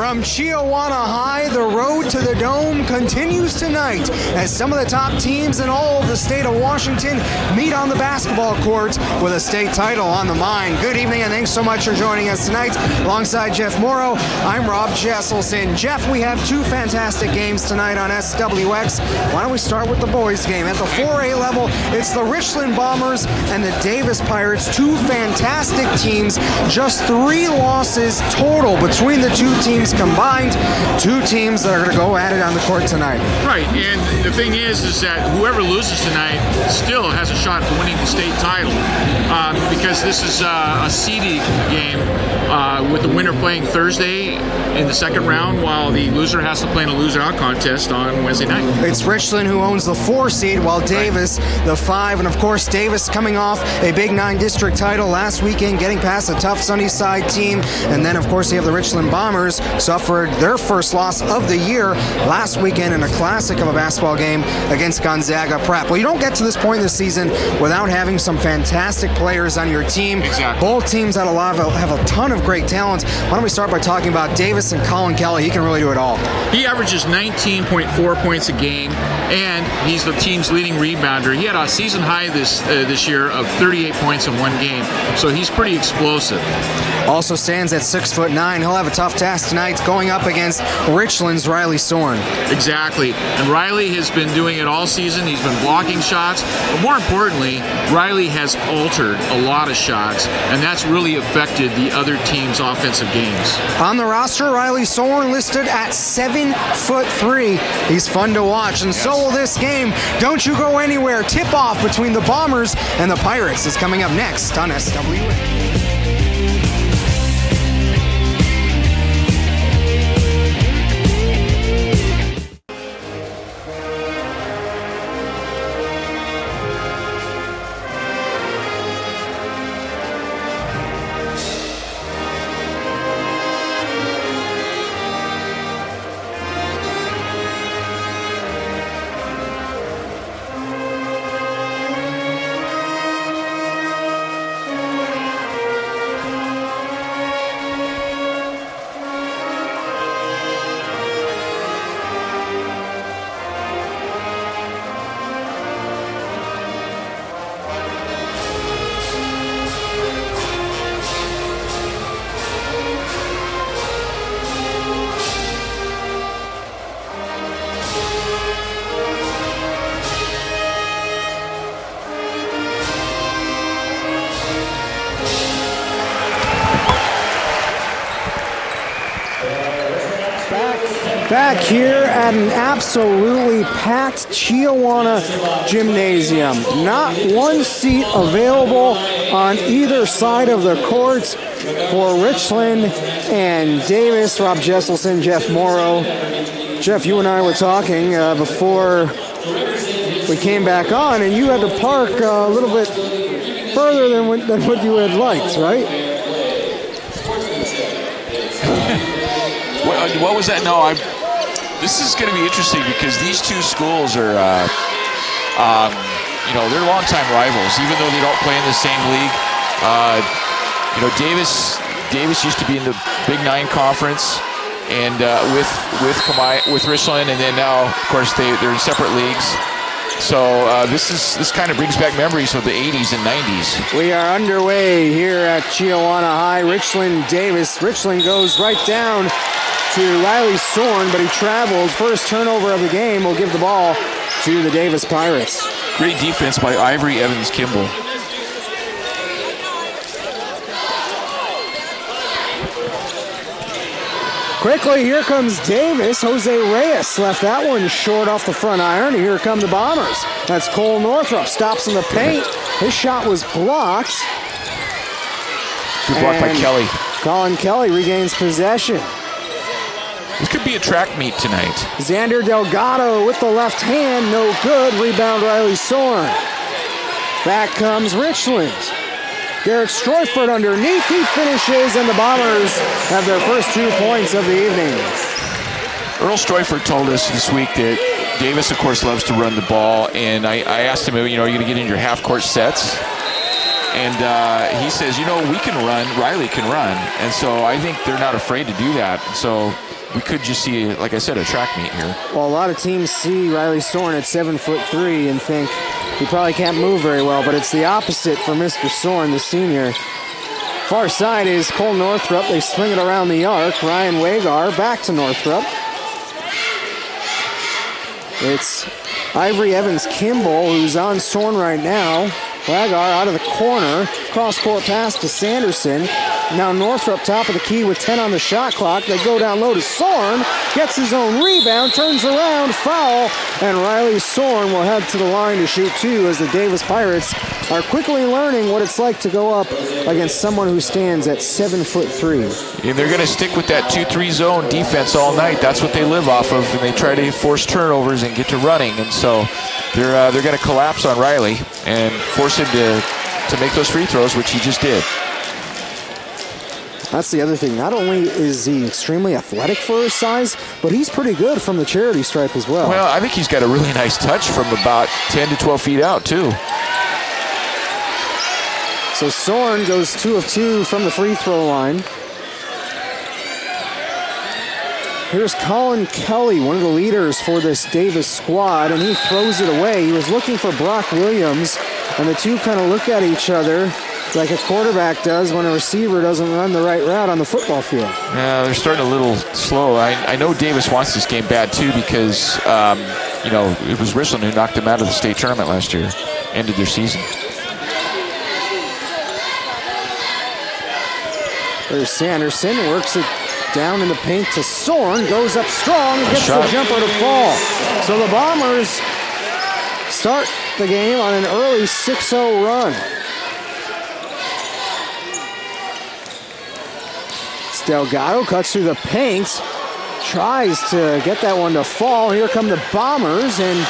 From Chiawana High, the road to the Dome continues tonight as some of the top teams in all of the state of Washington meet on the basketball court with a state title on the mind. Good evening and thanks so much for joining us tonight. Alongside Jeff Morrow, I'm Rob Jesselson. Jeff, we have two fantastic games tonight on SWX. Why don't we start with the boys game? At the 4A level, it's the Richland Bombers and the Davis Pirates, two fantastic teams, just 3 losses total between the two teams combined, two teams that are going to go at it on the court tonight. Right, and the thing is that whoever loses tonight still has a shot for winning the state title because this is a seeding game with the winner playing Thursday in the second round while the loser has to play in a loser-out contest on Wednesday night. It's Richland who owns the 4 seed while Davis the 5, and of course Davis coming off a Big 9 district title last weekend, getting past a tough Sunnyside team, and then of course you have the Richland Bombers suffered their first loss of the year last weekend in a classic of a basketball game against Gonzaga Prep. Well, you don't get to this point in the season without having some fantastic players on your team. Exactly. Both teams have a ton of great talent. Why don't we start by talking about Davis and Colin Kelly? He can really do it all. He averages 19.4 points a game, and he's the team's leading rebounder. He had a season high this year of 38 points in one game, so he's pretty explosive. Also stands at 6'9". He'll have a tough task tonight going up against Richland's Riley Sorn. Exactly. And Riley has been doing it all season. He's been blocking shots. But more importantly, Riley has altered a lot of shots, and that's really affected the other team's offensive games. On the roster, Riley Sorn listed at 7'3". He's fun to watch, and so will this game. Don't you go anywhere. Tip-off between the Bombers and the Pirates is coming up next on SWX. Back here at an absolutely packed Chiawana gymnasium. Not one seat available on either side of the courts for Richland and Davis. Rob Jesselson, Jeff Morrow. Jeff, you and I were talking before we came back on, and you had to park a little bit further than what you had liked, right? What was that? No, this is going to be interesting because these two schools are, they're longtime rivals, even though they don't play in the same league. Davis used to be in the Big 9 conference, and with Richland, and then now, of course, they're in separate leagues. So this kind of brings back memories of the 80s and 90s. We are underway here at Chiawana High. Richland Davis. Richland goes right down to Riley Sorn, but he traveled. First turnover of the game will give the ball to the Davis Pirates. Great defense by Ivory Evans-Kimball. Quickly, here comes Davis. Jose Reyes left that one short off the front iron. Here come the Bombers. That's Cole Northrop. Stops in the paint. His shot was blocked. Good block by Kelly. Colin Kelly regains possession. This could be a track meet tonight. Xander Delgado with the left hand. No good. Rebound Riley Sorn. Back comes Richland. Garrett Streufert underneath. He finishes, and the Bombers have their first 2 points of the evening. Earl Streufert told us this week that Davis, of course, loves to run the ball, and I asked him, are you going to get in your half-court sets? And he says, we can run, Riley can run. And so I think they're not afraid to do that. So we could just see, like I said, a track meet here. Well, a lot of teams see Riley Sorn at 7'3" and think he probably can't move very well, but it's the opposite for Mr. Sorn, the senior. Far side is Cole Northrop. They swing it around the arc. Ryan Wagar back to Northrop. It's Ivory Evans-Kimball, who's on Sorn right now. Wagar out of the corner. Cross-court pass to Sanderson. Now Northrop top of the key with 10 on the shot clock. They go down low to Sorn. Gets his own rebound, turns around, foul, and Riley Sorn will head to the line to shoot two as the Davis Pirates are quickly learning what it's like to go up against someone who stands at 7'3". And they're going to stick with that 2-3 zone defense all night. That's what they live off of, and they try to force turnovers and get to running. And so they're going to collapse on Riley and force him to make those free throws, which he just did. That's the other thing. Not only is he extremely athletic for his size, but he's pretty good from the charity stripe as well. Well, I think he's got a really nice touch from about 10 to 12 feet out, too. So Sorn goes 2 of 2 from the free throw line. Here's Colin Kelly, one of the leaders for this Davis squad, and he throws it away. He was looking for Brock Williams, and the two kind of look at each other like a quarterback does when a receiver doesn't run the right route on the football field. Yeah, they're starting a little slow. I know Davis wants this game bad, too, because, it was Richland who knocked them out of the state tournament last year, ended their season. There's Sanderson, works it down in the paint to Sorn, goes up strong, gets the jumper to fall. So the Bombers start the game on an early 6-0 run. Delgado cuts through the paint, tries to get that one to fall. Here come the Bombers, and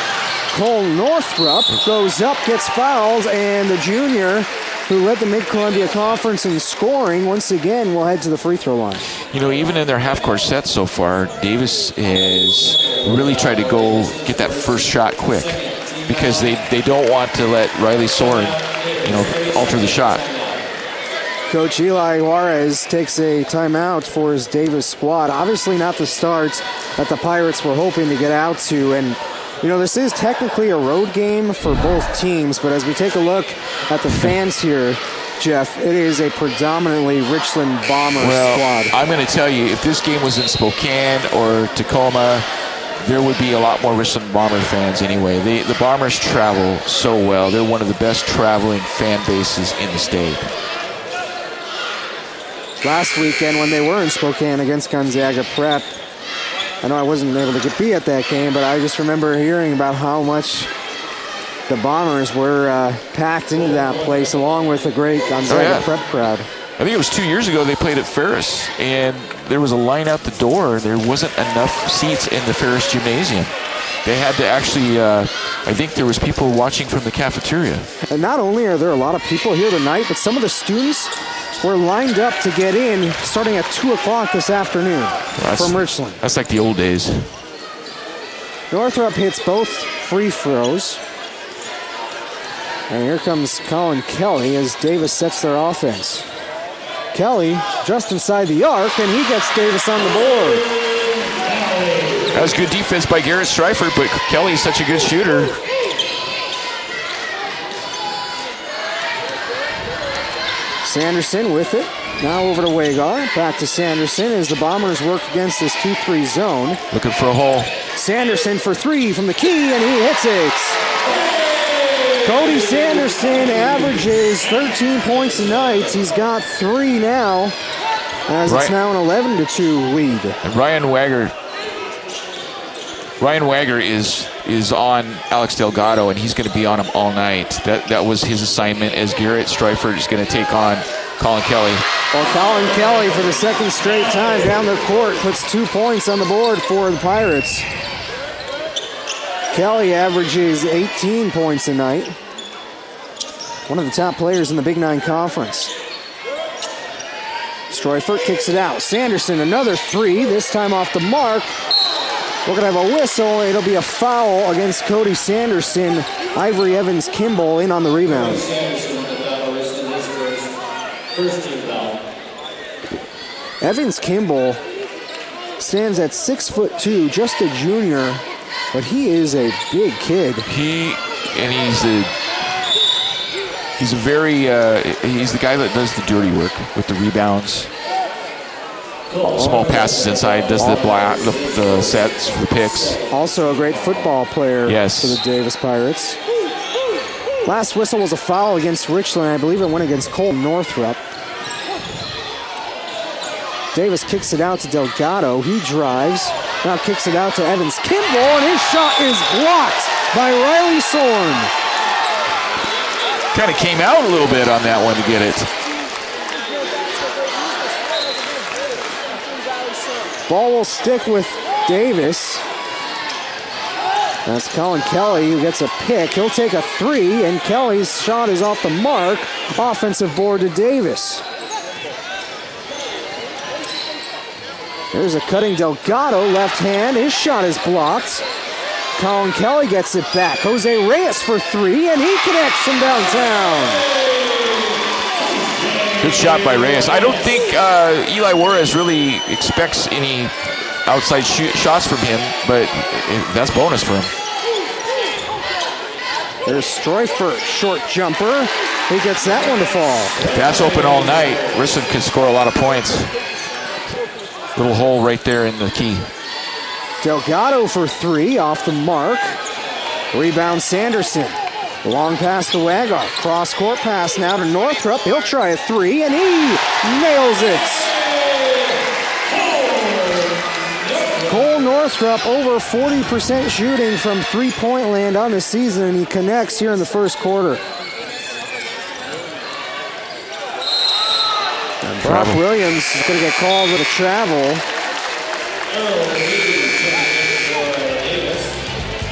Cole Northrop goes up, gets fouled, and the junior who led the Mid-Columbia Conference in scoring, once again will head to the free throw line. Even in their half-court sets so far, Davis has really tried to go get that first shot quick because they don't want to let Riley Sorn, alter the shot. Coach Eli Juarez takes a timeout for his Davis squad. Obviously not the start that the Pirates were hoping to get out to. And, this is technically a road game for both teams. But as we take a look at the fans here, Jeff, it is a predominantly Richland Bombers squad. I'm going to tell you, if this game was in Spokane or Tacoma, there would be a lot more Richland Bomber fans anyway. The Bombers travel so well. They're one of the best traveling fan bases in the state. Last weekend when they were in Spokane against Gonzaga Prep, I know I wasn't able to be at that game, but I just remember hearing about how much the Bombers were packed into that place along with a great Gonzaga Prep crowd. I think it was 2 years ago they played at Ferris, and there was a line out the door. There wasn't enough seats in the Ferris Gymnasium. They had to actually, I think there was people watching from the cafeteria. And not only are there a lot of people here tonight, but some of the students were lined up to get in starting at 2 o'clock this afternoon from Richland. That's like the old days. Northrop hits both free throws. And here comes Colin Kelly as Davis sets their offense. Kelly just inside the arc, and he gets Davis on the board. That was good defense by Garrett Streufert, but Kelly's such a good shooter. Sanderson with it. Now over to Wagar. Back to Sanderson as the Bombers work against this 2-3 zone. Looking for a hole. Sanderson for three from the key, and he hits it. Cody Sanderson averages 13 points a night. He's got 3 now, as it's now an 11-2 lead. And Ryan Wagar is on Alex Delgado, and he's going to be on him all night. That was his assignment, as Garrett Streufert is going to take on Colin Kelly. Well, Colin Kelly, for the second straight time down the court, puts 2 points on the board for the Pirates. Kelly averages 18 points a night. One of the top players in the Big Nine Conference. Streufert kicks it out. Sanderson, another 3, this time off the mark. We're going to have a whistle. It'll be a foul against Cody Sanderson. Ivory Evans-Kimball in on the rebound. Evans Kimball stands at 6'2", just a junior, but he is a big kid. He's the guy that does the dirty work with the rebounds, small passes inside, does the sets for the picks. Also a great football player for the Davis Pirates. Last whistle was a foul against Richland. I believe it went against Cole Northrop. Davis kicks it out to Delgado. He drives. Now kicks it out to Evans Kimball, and his shot is blocked by Riley Sorn. Kind of came out a little bit on that one to get it. Ball will stick with Davis. That's Colin Kelly who gets a pick. He'll take a three, and Kelly's shot is off the mark. Offensive board to Davis. There's a cutting Delgado, left hand. His shot is blocked. Colin Kelly gets it back. Jose Reyes for three, and he connects from downtown. Good shot by Reyes. I don't think Eli Juarez really expects any outside shots from him, but that's bonus for him. There's Streufert, short jumper. He gets that one to fall. If that's open all night, Richland can score a lot of points. Little hole right there in the key. Delgado for three, off the mark. Rebound Sanderson. Long pass to Wagar. Cross court pass now to Northrop. He'll try a three, and he nails it. Cole Northrop over 40% shooting from three-point land on the season, and he connects here in the first quarter. And Brock Williams is going to get called with a travel.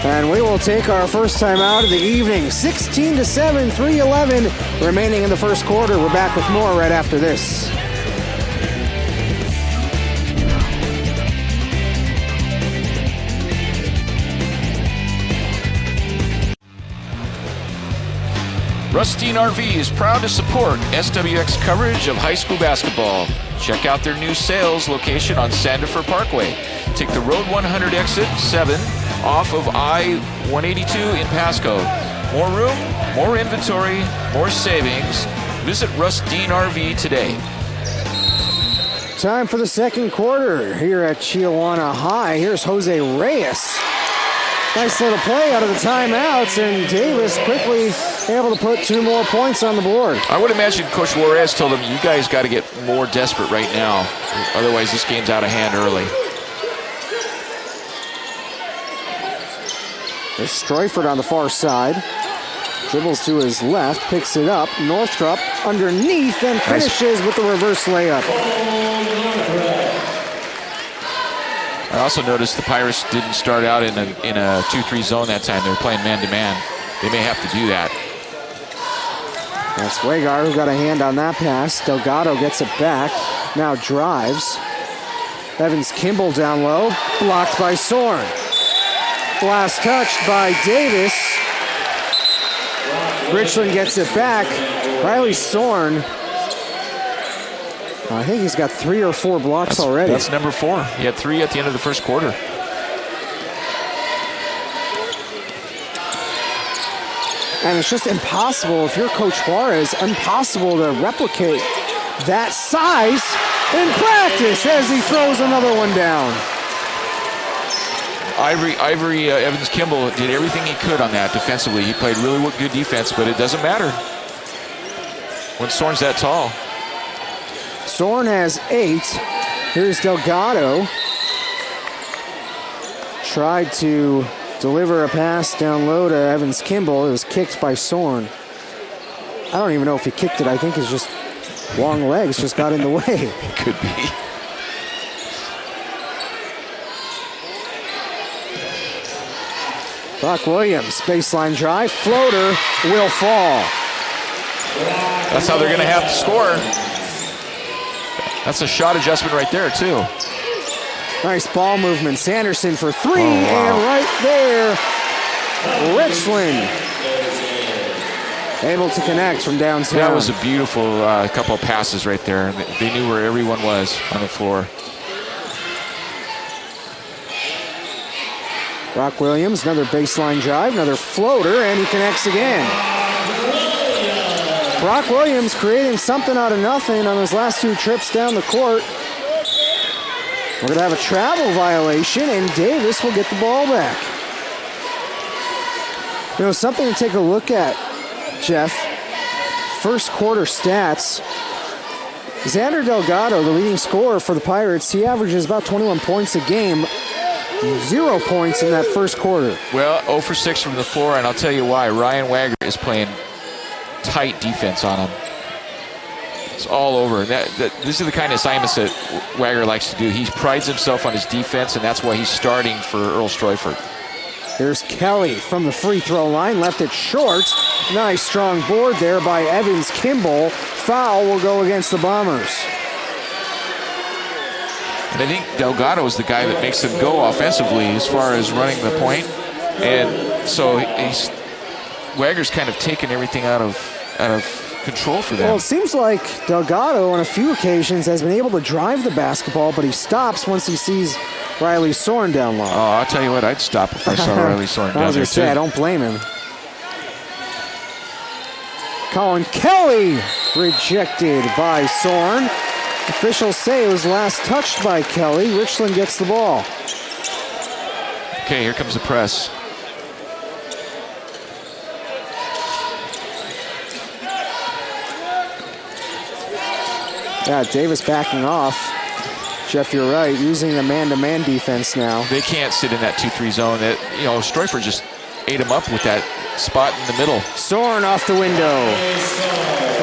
And we will take our first time out of the evening. 16-7, 3:11 remaining in the first quarter. We're back with more right after this. Rustine RV is proud to support SWX coverage of high school basketball. Check out their new sales location on Sandifer Parkway. Take the Road 100 exit 7 off of I-182 in Pasco. More room, more inventory, more savings. Visit Rustine RV today. Time for the second quarter here at Chiawana High. Here's Jose Reyes. Nice little play out of the timeouts, and Davis quickly able to put two more points on the board. I would imagine Coach Juarez told them, you guys got to get more desperate right now. Otherwise, this game's out of hand early. There's Streufert on the far side. Dribbles to his left, picks it up. Northrop underneath and finishes with the reverse layup. I also noticed the Pirates didn't start out in a 2-3 zone that time. They were playing man-to-man. They may have to do that. That's Wagar who got a hand on that pass. Delgado gets it back. Now drives. Evans Kimball down low. Blocked by Sorn. Last touched by Davis. Richland gets it back. Riley Sorn. I think he's got 3 or 4 blocks already. That's number 4. He had 3 at the end of the first quarter. And it's just impossible, if you're Coach Juarez, impossible to replicate that size in practice as he throws another one down. Ivory Evans Kimball did everything he could on that defensively. He played really good defense, but it doesn't matter when Sorn's that tall. Sorn has 8. Here's Delgado. Tried to deliver a pass down low to Evans Kimball. It was kicked by Sorn. I don't even know if he kicked it. I think his just long legs just got in the way. Could be. Brock Williams, baseline drive, floater, will fall. That's how they're going to have to score. That's a shot adjustment right there, too. Nice ball movement. Sanderson for 3, and right there, Richland able to connect from downtown. That was a beautiful couple of passes right there. They knew where everyone was on the floor. Brock Williams, another baseline drive, another floater, and he connects again. Brock Williams creating something out of nothing on his last 2 trips down the court. We're going to have a travel violation, and Davis will get the ball back. You know, something to take a look at, Jeff. First quarter stats. Xander Delgado, the leading scorer for the Pirates, he averages about 21 points a game. 0 points in that first quarter. Well, 0 for 6 from the floor, and I'll tell you why. Ryan Wagar is playing tight defense on him. It's all over. These are the kind of assignments that Wagar likes to do. He prides himself on his defense, and that's why he's starting for Earl Streufert. Here's Kelly from the free throw line, left it short. Nice strong board there by Evans Kimball. Foul will go against the Bombers. And I think Delgado is the guy that makes them go offensively as far as running the point. And so Wagar's kind of taken everything out of control for them. Well, it seems like Delgado on a few occasions has been able to drive the basketball, but he stops once he sees Riley Sorn down low. Oh, I'll tell you what, I'd stop if I saw Riley Sorn down there too. I don't blame him. Colin Kelly rejected by Sorn. Officials say it was last touched by Kelly. Richland gets the ball. Okay, here comes the press. Yeah, Davis backing off. Jeff, you're right, using a man-to-man defense now. They can't sit in that 2-3 zone. Streufert just ate him up with that spot in the middle. Sorn off the window.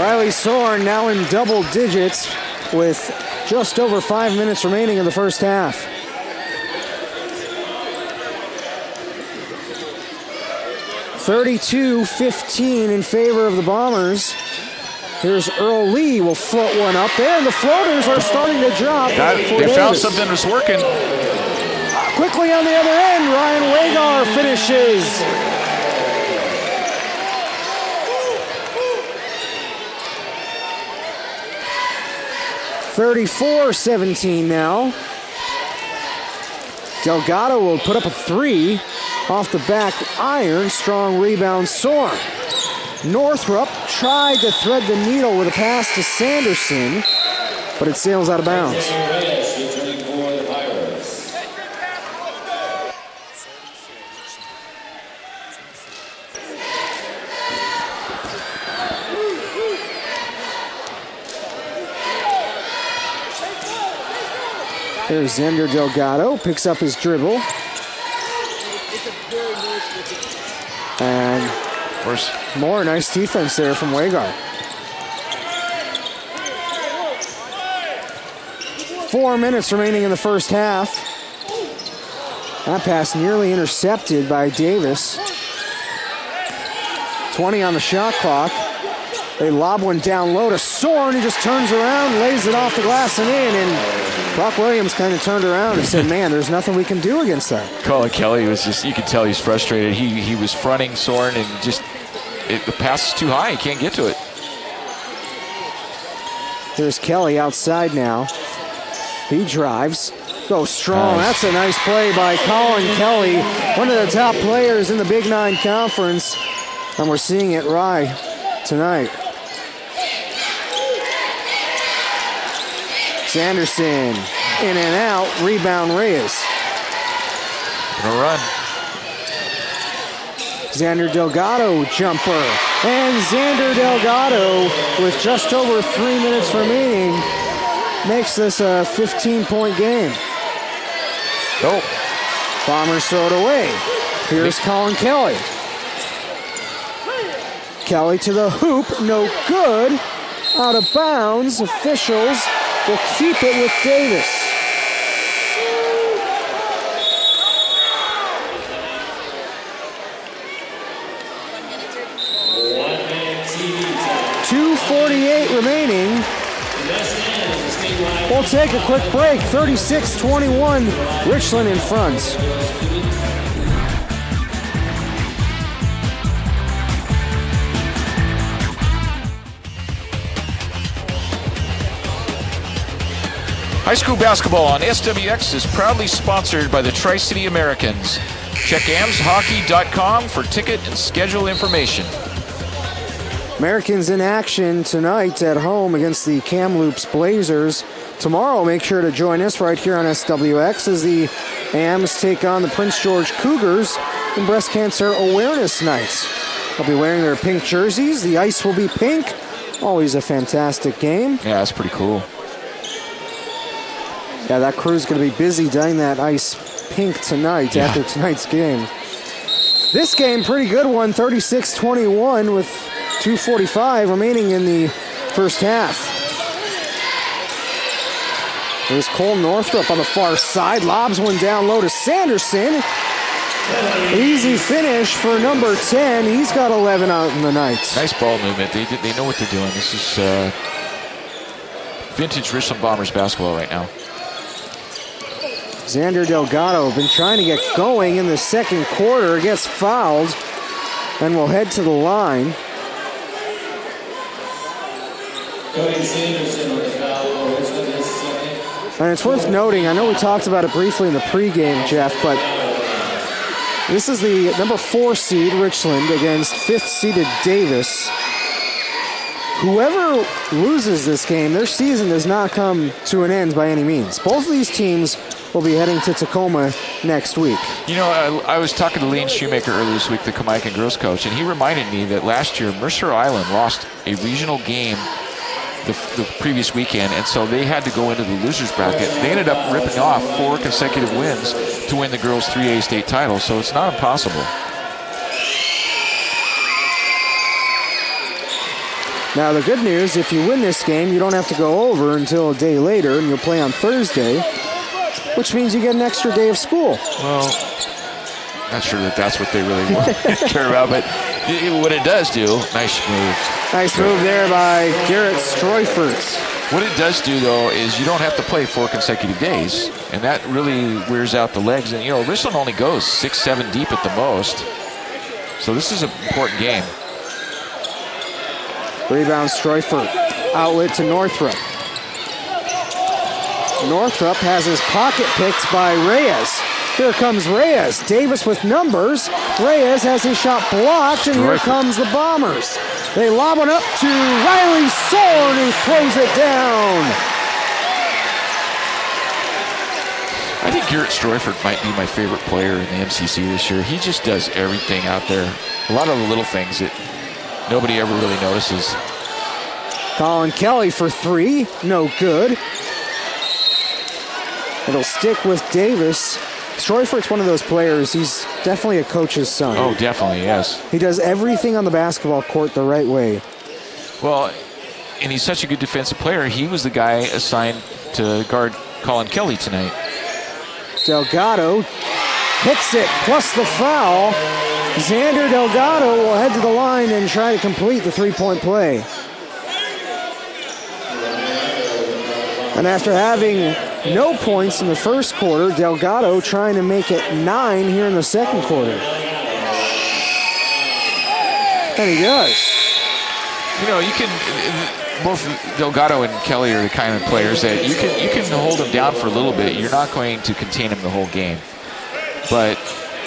Riley Sorn now in double digits with just over 5 minutes remaining in the first half. (32-15) in favor of the Bombers. Here's Earl Lee, will float one up there, and the floaters are starting to drop. They found something that's working. Quickly on the other end, Ryan Wagar finishes. (34-17) now. Delgado will put up a 3 off the back iron. Strong rebound, Sorn. Northrop tried to thread the needle with a pass to Sanderson, but it sails out of bounds. There's Xander Delgado, picks up his dribble. And more nice defense there from Wagar. 4 minutes remaining in the first half. That pass nearly intercepted by Davis. 20 on the shot clock. They lob one down low to Sorn. He just turns around, lays it off the glass and in. And Brock Williams kind of turned around and said, man, there's nothing we can do against that. Colin Kelly was just, you could tell he's frustrated. He was fronting Sorn and just, the pass is too high. He can't get to it. Here's Kelly outside now. He drives. Goes strong. Nice. That's a nice play by Colin Kelly, one of the top players in the Big Nine Conference. And we're seeing it right tonight. Sanderson in and out. Rebound Reyes. Gonna run. Xander Delgado jumper. And Xander Delgado, with just over 3 minutes remaining, makes this a 15-point game. Go. Bombers throw it away. Here's Colin Kelly. Kelly to the hoop, no good. Out of bounds, officials will keep it with Davis. .248 remaining. We'll take a quick break. 36-21, Richland in front. High school basketball on SWX is proudly sponsored by the Tri-City Americans. Check amshockey.com for ticket and schedule information. Americans in action tonight at home against the Kamloops Blazers. Tomorrow, make sure to join us right here on SWX as the AMs take on the Prince George Cougars in Breast Cancer Awareness Night. They'll be wearing their pink jerseys. The ice will be pink. Always a fantastic game. Yeah, that's pretty cool. Yeah, that crew's going to be busy dyeing that ice pink tonight after tonight's game. This game, pretty good one, 36-21 with 2:45 remaining in the first half. There's Cole Northrop on the far side, lobs one down low to Sanderson. Easy finish for number 10. He's got 11 out in the night. Nice ball movement. They know what they're doing. This is vintage Richland Bombers basketball right now. Xander Delgado been trying to get going in the second quarter. Gets fouled and will head to the line. Cody Sanderson on the foul. And it's worth noting, I know we talked about it briefly in the pregame, Jeff, but this is the number 4 seed, Richland, against 5th seeded Davis. Whoever loses this game, their season does not come to an end by any means. Both of these teams will be heading to Tacoma next week. You know, I was talking to Lane Shoemaker earlier this week, the Kamaikan girls coach, and he reminded me that last year Mercer Island lost a regional game the previous weekend, and so they had to go into the losers bracket. They ended up ripping off 4 consecutive wins to win the girls' 3A state title, so it's not impossible. Now the good news, if you win this game, you don't have to go over until a day later, and you'll play on Thursday, which means you get an extra day of school. Well, not sure that's what they really care about, but what it does do, nice move. Nice move there by Garrett Streufert. What it does do, though, is you don't have to play 4 consecutive days, and that really wears out the legs. And, you know, Richland only goes 6-7 deep at the most, so this is an important game. Rebound Streufert, outlet to Northrop. Northrop has his pocket picked by Reyes. Here comes Reyes. Davis with numbers. Reyes has his shot blocked, and here comes the Bombers. They lob it up to Riley Sorn, who throws it down. I think Garrett Streufert might be my favorite player in the MCC this year. He just does everything out there. A lot of the little things that nobody ever really notices. Colin Kelly for 3. No good. It'll stick with Davis. Streufert's one of those players, he's definitely a coach's son. Oh, definitely, yes. He does everything on the basketball court the right way. Well, and he's such a good defensive player, he was the guy assigned to guard Colin Kelly tonight. Delgado hits it, plus the foul. Xander Delgado will head to the line and try to complete the three-point play. And after having no points in the first quarter, Delgado trying to make it 9 here in the second quarter. And he does. You know, you can, both Delgado and Kelly are the kind of players that you can hold them down for a little bit. You're not going to contain them the whole game. But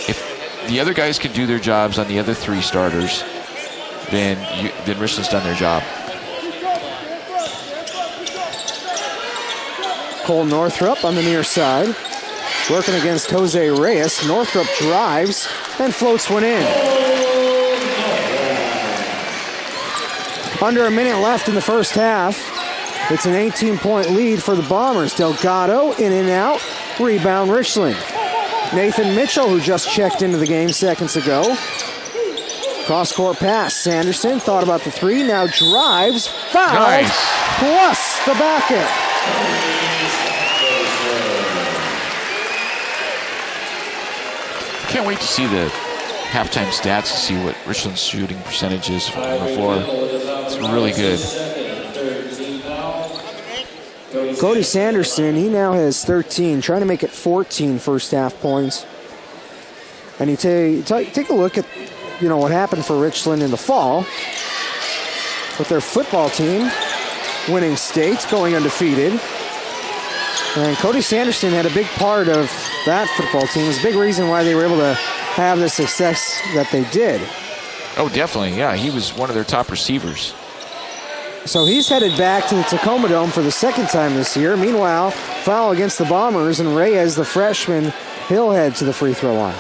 if the other guys can do their jobs on the other 3 starters, then Richland's done their job. Cole Northrop on the near side. Working against Jose Reyes. Northrop drives and floats one in. Under a minute left in the first half. It's an 18-point lead for the Bombers. Delgado in and out. Rebound Richland. Nathan Mitchell, who just checked into the game seconds ago. Cross-court pass. Sanderson thought about the 3. Now drives. Fouled. Nice. Plus the bucket. Can't wait to see the halftime stats to see what Richland's shooting percentage is from the floor. It's really good. Cody Sanderson, he now has 13, trying to make it 14 first half points. And you take a look at, you know, what happened for Richland in the fall with their football team winning states, going undefeated. And Cody Sanderson had a big part of that football team. It was a big reason why they were able to have the success that they did. Oh, definitely, yeah. He was one of their top receivers. So he's headed back to the Tacoma Dome for the second time this year. Meanwhile, foul against the Bombers, and Reyes, the freshman, he'll head to the free throw line.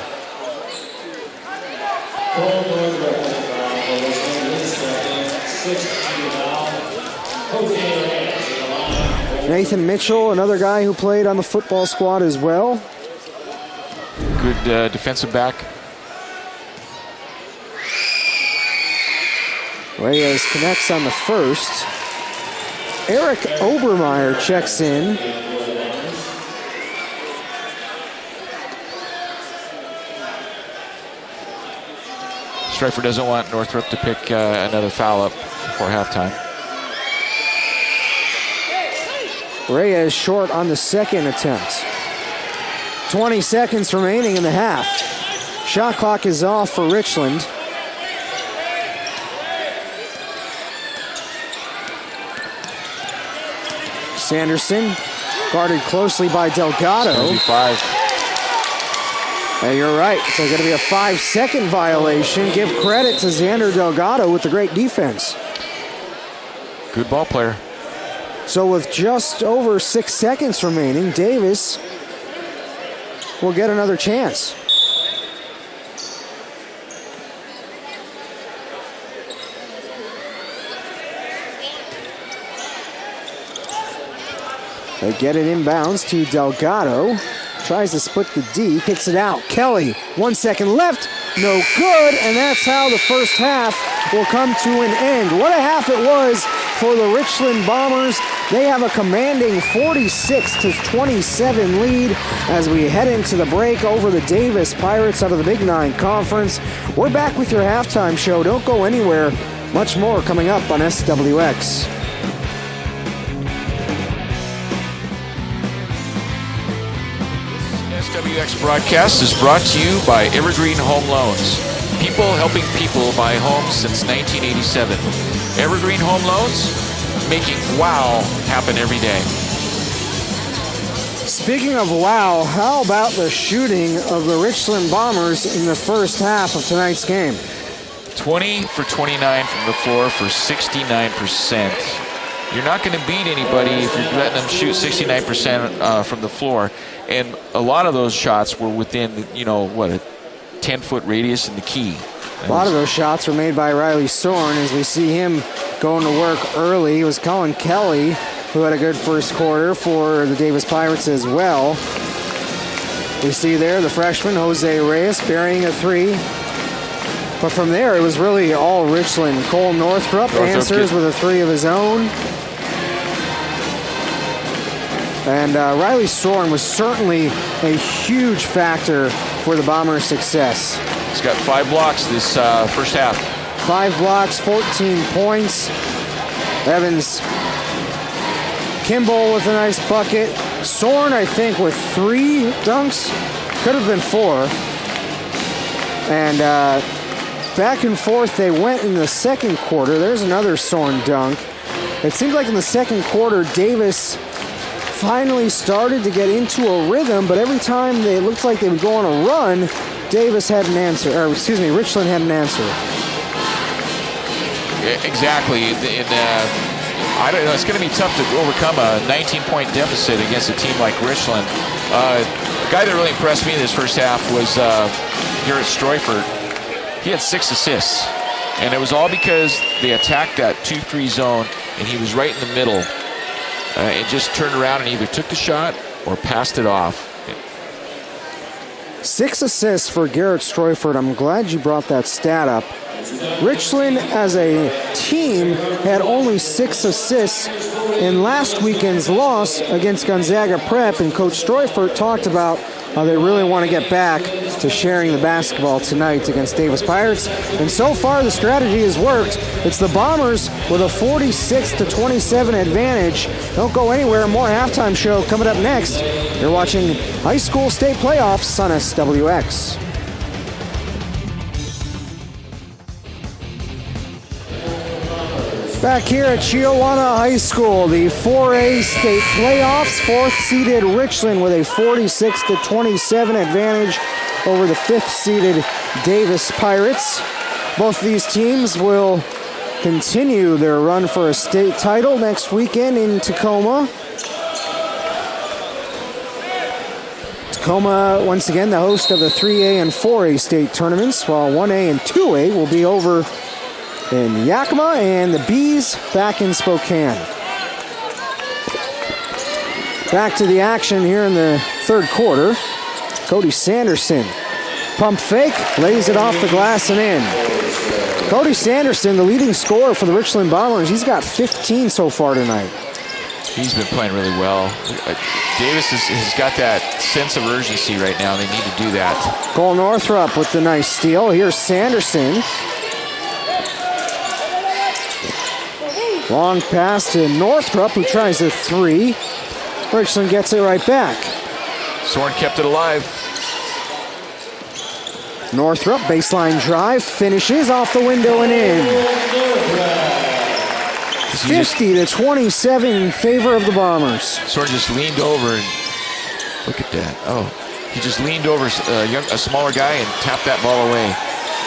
Nathan Mitchell, another guy who played on the football squad as well. Good defensive back. Reyes connects on the first. Erik Obermeyer checks in. Streufert doesn't want Northrop to pick another foul up before halftime. Reyes short on the second attempt. 20 seconds remaining in the half. Shot clock is off for Richland. Sanderson guarded closely by Delgado. 35. Hey, you're right. So going to be a 5-second violation. Give credit to Xander Delgado with the great defense. Good ball player. So with just over 6 seconds remaining, Davis will get another chance. They get it inbounds to Delgado. Tries to split the D, kicks it out. Kelly, 1 second left, no good, and that's how the first half will come to an end. What a half it was for the Richland Bombers. They have a commanding 46-27 lead as we head into the break over the Davis Pirates out of the Big Nine Conference. We're back with your halftime show. Don't go anywhere. Much more coming up on SWX. SWX broadcast is brought to you by Evergreen Home Loans. People helping people buy homes since 1987. Evergreen Home Loans, making wow happen every day. Speaking of wow, how about the shooting of the Richland Bombers in the first half of tonight's game? 20 for 29 from the floor for 69%. You're not going to beat anybody if you're letting them shoot 69% from the floor. And a lot of those shots were within, a 10-foot radius in the key. A lot of those shots were made by Riley Sorn as we see him going to work early. It was Colin Kelly who had a good first quarter for the Davis Pirates as well. We see there the freshman, Jose Reyes, burying a three. But from there, it was really all Richland. Cole Northrop answers with a three of his own. And Riley Sorn was certainly a huge factor for the Bombers' success. He's got 5 blocks this first half. 5 blocks, 14 points. Evans, Kimball with a nice bucket. Sorn, I think, with 3 dunks. Could have been 4. And back and forth they went in the second quarter. There's another Sorn dunk. It seemed like in the second quarter, Davis finally started to get into a rhythm, but every time it looked like they would go on a run, Richland had an answer. Exactly. And, I don't know. It's going to be tough to overcome a 19-point deficit against a team like Richland. The guy that really impressed me in this first half was Garrett Streufert. He had 6 assists, and it was all because they attacked that 2-3 zone, and he was right in the middle. And just turned around and either took the shot or passed it off. 6 assists for Garrett Streufert. I'm glad you brought that stat up. Richland as a team had only 6 assists in last weekend's loss against Gonzaga Prep, and Coach Streufert talked about how they really want to get back to sharing the basketball tonight against Davis Pirates. And so far the strategy has worked. It's the Bombers with a 46-27 advantage. Don't go anywhere. More halftime show coming up next. You're watching High School State Playoffs on SWX. Back here at Chiawana High School, the 4A state playoffs, 4th-seeded Richland with a 46-27 advantage over the 5th-seeded Davis Pirates. Both of these teams will continue their run for a state title next weekend in Tacoma. Tacoma, once again, the host of the 3A and 4A state tournaments, while 1A and 2A will be over in Yakima, and the Bees back in Spokane. Back to the action here in the third quarter. Cody Sanderson, pump fake, lays it off the glass and in. Cody Sanderson, the leading scorer for the Richland Bombers, he's got 15 so far tonight. He's been playing really well. Davis has got that sense of urgency right now. They need to do that. Cole Northrop with the nice steal. Here's Sanderson. Long pass to Northrop, who tries a three. Richland gets it right back. Sorn kept it alive. Northrop, baseline drive, finishes off the window and in. 50-27 in favor of the Bombers. Sorn just leaned over and look at that. Oh, he just leaned over a smaller guy and tapped that ball away.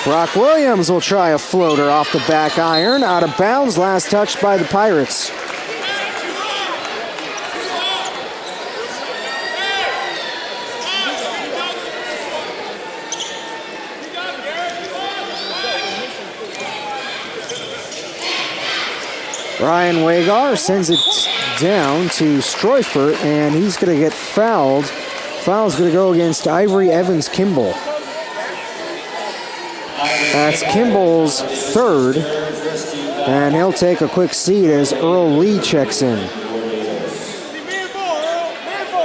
Brock Williams will try a floater off the back iron. Out of bounds, last touched by the Pirates. Ryan Wagar sends it down to Streufert, and he's going to get fouled. Foul's going to go against Ivory Evans Kimball. That's Kimball's third, and he'll take a quick seat as Earl Lee checks in.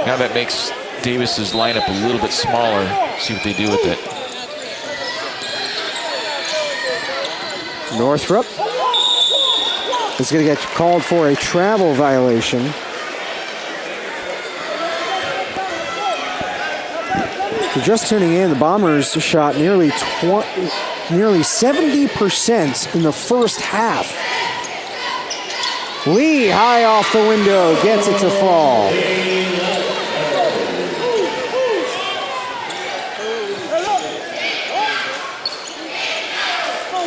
Now that makes Davis's lineup a little bit smaller. See what they do with it. Northrop is going to get called for a travel violation. If you're just tuning in, the Bombers shot nearly 70% in the first half. Lee, high off the window, gets it to fall.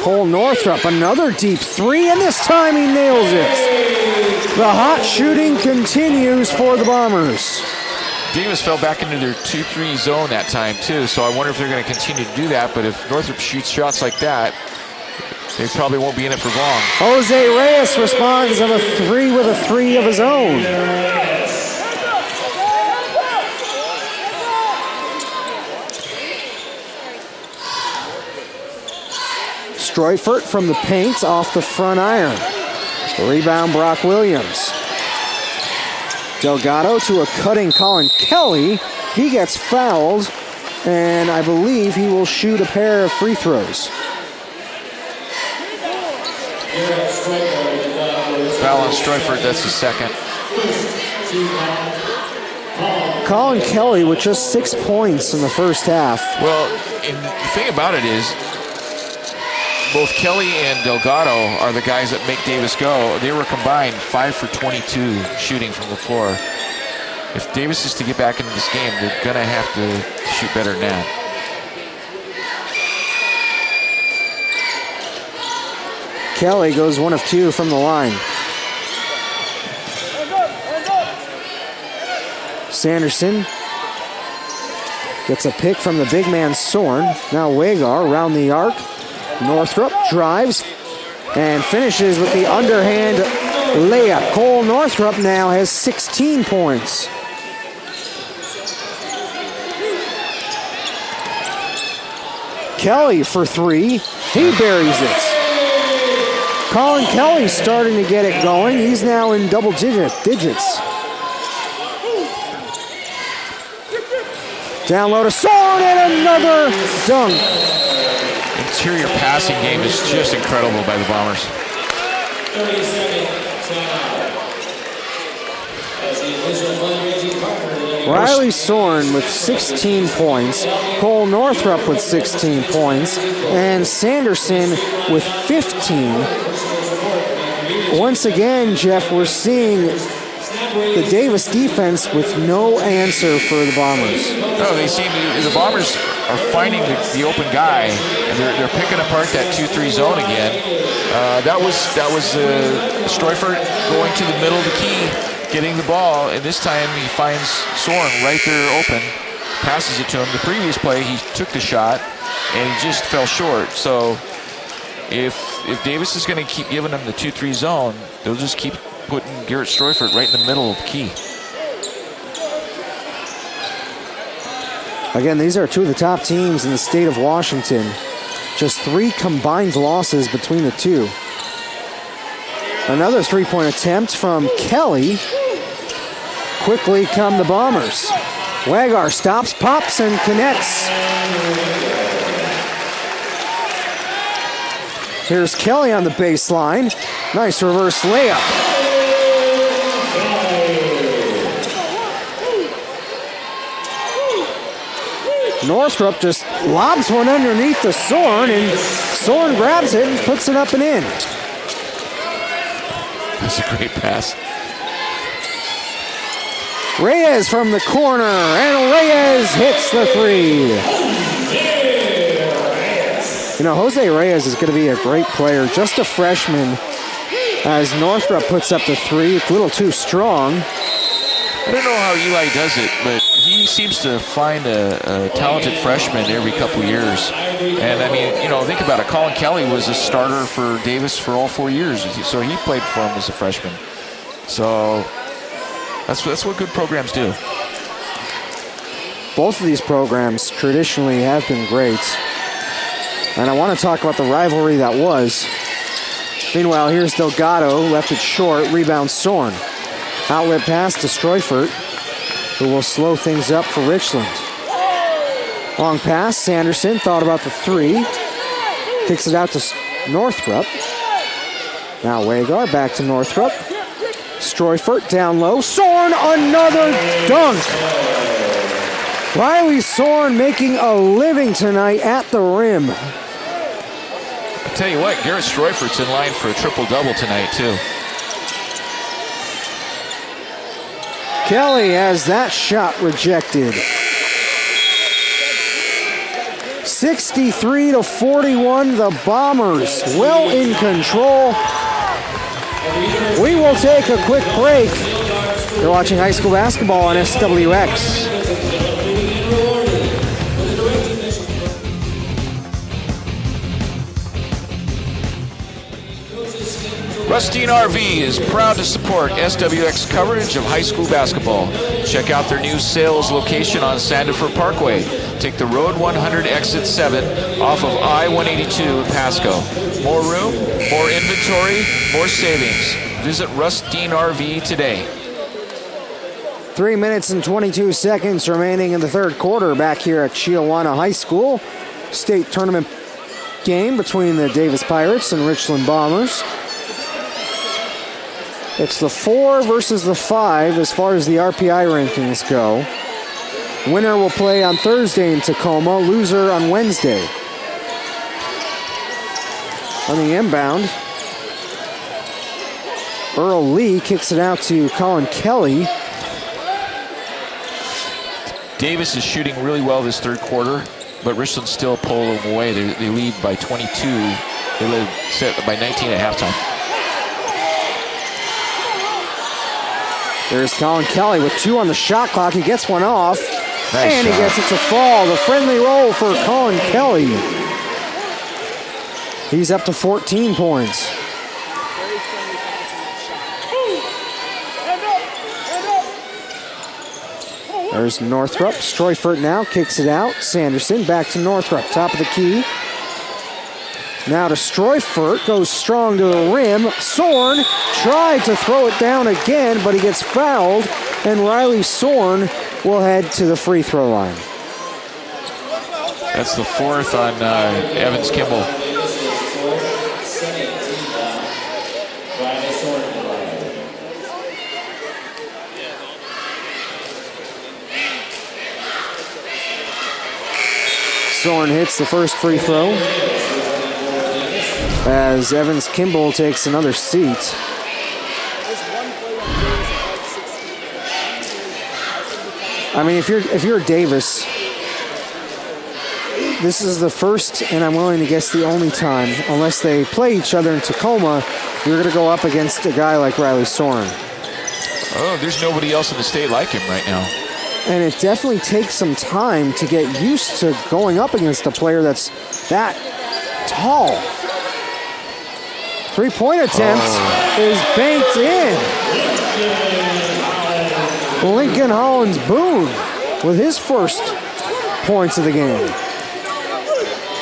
Cole Northrop, another deep three, and this time he nails it. The hot shooting continues for the Bombers. Davis fell back into their 2-3 zone that time too, so I wonder if they're going to continue to do that. But if Northrop shoots shots like that, they probably won't be in it for long. Jose Reyes responds with a three of his own. Streufert from the paint off the front iron. Rebound, Brock Williams. Delgado to a cutting Colin Kelly. He gets fouled, and I believe he will shoot a pair of free throws. Foul on Streufert, that's his second. Colin Kelly with just 6 points in the first half. Well, and the thing about it is, both Kelly and Delgado are the guys that make Davis go. They were combined 5 for 22 shooting from the floor. If Davis is to get back into this game, they're going to have to shoot better than that. Kelly goes 1 of 2 from the line. Sanderson gets a pick from the big man Sorn. Now Wagar around the arc. Northrop drives and finishes with the underhand layup. Cole Northrop now has 16 points. Kelly for three. He buries it. Colin Kelly's starting to get it going. He's now in double digits. Down low to Sorn and another dunk. Interior passing game is just incredible by the Bombers. Riley Sorn with 16 points, Cole Northrop with 16 points, and Sanderson with 15. once again, Jeff, we're seeing the Davis defense with no answer for the Bombers. No, the Bombers are finding the open guy, and they're picking apart that 2-3 zone again. That was Streufert going to the middle of the key, getting the ball, and this time he finds Sorn right there open, passes it to him. The previous play, he took the shot, and he just fell short. So if Davis is going to keep giving them the 2-3 zone, they'll just keep putting Garrett Streufert right in the middle of the key. Again, these are two of the top teams in the state of Washington. Just 3 combined losses between the two. Another 3-point attempt from Kelly. Quickly come the Bombers. Wagar stops, pops, and connects. Here's Kelly on the baseline. Nice reverse layup. Northrop just lobs one underneath the Sorn, and Sorn grabs it and puts it up and in. That's a great pass. Reyes from the corner, and Reyes hits the 3. You know, Jose Reyes is going to be a great player, just a freshman, as Northrop puts up the 3. It's a little too strong. I don't know how Eli does it, but he seems to find a talented freshman every couple years. And I mean, you know, think about it. Colin Kelly was a starter for Davis for all 4 years, so he played for him as a freshman. So that's what good programs do. Both of these programs traditionally have been great. And I want to talk about the rivalry that was. Meanwhile, here's Delgado, left it short, rebound Sorn. Outlet pass to Streufert, who will slow things up for Richland. Long pass, Sanderson thought about the 3. Kicks it out to Northrop. Now Wagar back to Northrop. Streufert down low. Sorn, another dunk. Riley Sorn making a living tonight at the rim. I'll tell you what, Garrett Streufert's in line for a triple-double tonight, too. Kelly has that shot rejected. 63-41, the Bombers well in control. We will take a quick break. You're watching high school basketball on SWX. Rustine RV is proud to support SWX coverage of high school basketball. Check out their new sales location on Sandifer Parkway. Take the Road 100 exit 7 off of I-182 in Pasco. More room, more inventory, more savings. Visit Rustine RV today. 3 minutes and 22 seconds remaining in the third quarter back here at Chiawana High School. State tournament game between the Davis Pirates and Richland Bombers. It's the 4 versus the 5 as far as the RPI rankings go. Winner will play on Thursday in Tacoma, loser on Wednesday. On the inbound, Earl Lee kicks it out to Colin Kelly. Davis is shooting really well this third quarter, but Richland still pull them away. They lead by 22. They led set by 19 at halftime. There's Colin Kelly with 2 on the shot clock. He gets one off, nice and shot. He gets it to fall. The friendly roll for Colin Kelly. He's up to 14 points. There's Northrop. Streufert now kicks it out. Sanderson back to Northrop. Top of the key. Now to Streufert, goes strong to the rim. Sorn tried to throw it down again, but he gets fouled, and Riley Sorn will head to the free throw line. That's the 4th on Evans Kimball. Sorn hits the first free throw as Evans Kimball takes another seat. I mean, if you're Davis, this is the first, and I'm willing to guess the only time, unless they play each other in Tacoma, you're going to go up against a guy like Riley Sorn. Oh, there's nobody else in the state like him right now. And it definitely takes some time to get used to going up against a player that's that tall. 3-point attempt is banked in. Lincoln Hollins Boone with his first points of the game.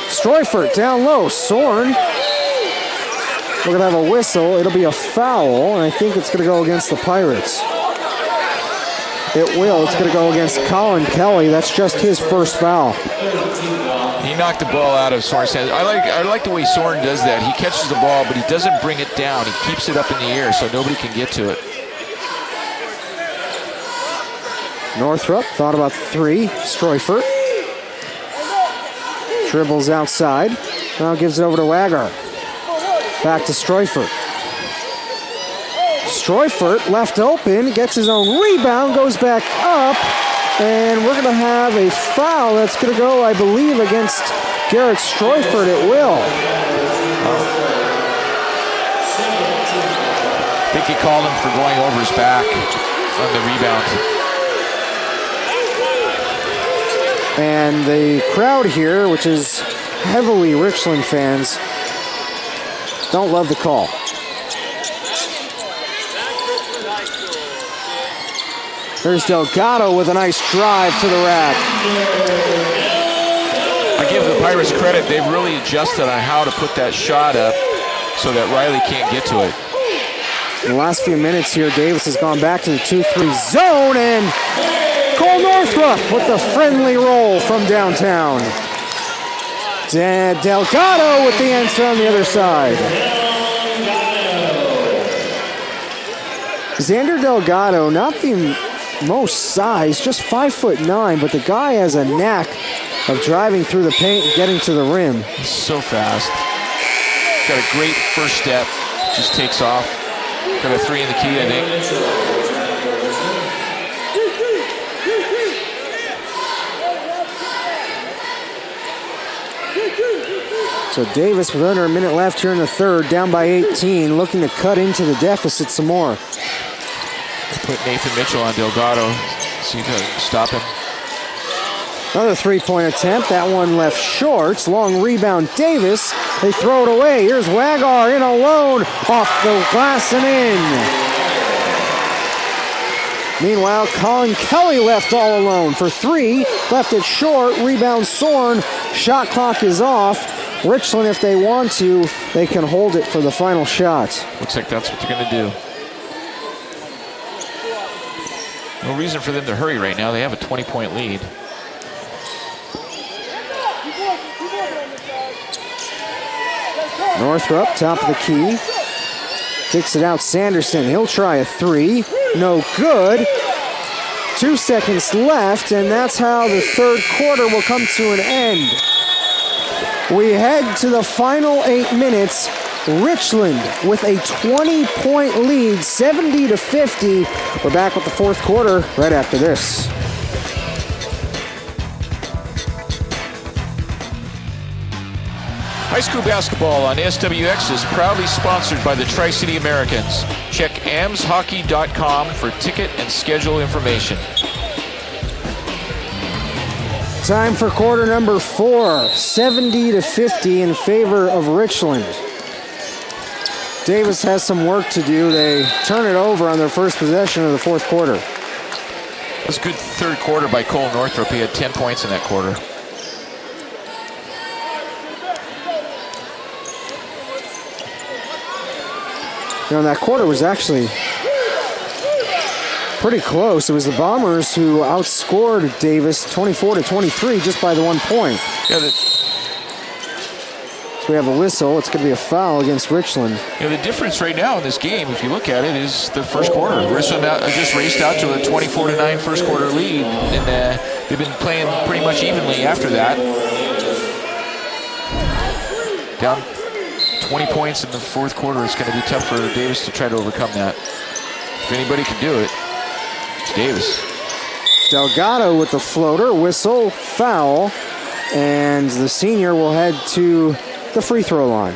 Streufert down low. Sorn. We're going to have a whistle. It'll be a foul, and I think it's going to go against the Pirates. It will. It's going to go against Colin Kelly. That's just his first foul. He knocked the ball out of Sorn's hands. I like the way Sorn does that. He catches the ball, but he doesn't bring it down. He keeps it up in the air so nobody can get to it. Northrop thought about 3. Streufert dribbles outside. Now gives it over to Wagar. Back to Streufert. Streufert left open, gets his own rebound, goes back up, and we're going to have a foul that's going to go, I believe, against Garrett Streufert. It will. I think he called him for going over his back on the rebound. And the crowd here, which is heavily Richland fans, don't love the call. There's Delgado with a nice drive to the rack. I give the Pirates credit. They've really adjusted on how to put that shot up so that Riley can't get to it. In the last few minutes here, Davis has gone back to the 2-3 zone, and Cole Northrop with the friendly roll from downtown. Delgado with the answer on the other side. Xander Delgado, not the most size, just 5'9", but the guy has a knack of driving through the paint and getting to the rim. He's so fast. Got a great first step. Just takes off. Got a 3 in the key, I think. So Davis, with under a minute left here in the third, down by 18, looking to cut into the deficit some more. Put Nathan Mitchell on Delgado. See if he can stop him. Another 3-point attempt. That one left short. Long rebound, Davis. They throw it away. Here's Wagar in alone. Off the glass and in. Meanwhile, Colin Kelly left all alone for 3. Left it short. Rebound Sorn. Shot clock is off. Richland, if they want to, they can hold it for the final shot. Looks like that's what they're going to do. No reason for them to hurry right now. They have a 20-point lead. Northrop, top of the key. Kicks it out, Sanderson. He'll try a 3. No good. 2 seconds left, and that's how the third quarter will come to an end. We head to the final 8 minutes. Richland with a 20-point lead, 70-50. We're back with the fourth quarter right after this. High school basketball on SWX is proudly sponsored by the Tri-City Americans. Check amshockey.com for ticket and schedule information. Time for quarter number 4, 70-50 in favor of Richland. Davis has some work to do. They turn it over on their first possession of the fourth quarter. It was a good third quarter by Cole Northrop. He had 10 points in that quarter. You know, that quarter was actually pretty close. It was the Bombers who outscored Davis 24-23 just by the 1 point. Yeah, so we have a whistle. It's going to be a foul against Richland. the difference right now in this game, if you look at it, is the first quarter. Richland just raced out to a 24-9 first quarter lead, and they've been playing pretty much evenly after that. Down 20 points in the fourth quarter. It's going to be tough for Davis to try to overcome that. If anybody can do it, it's Davis. Delgado with the floater, whistle, foul, and the senior will head to the free throw line.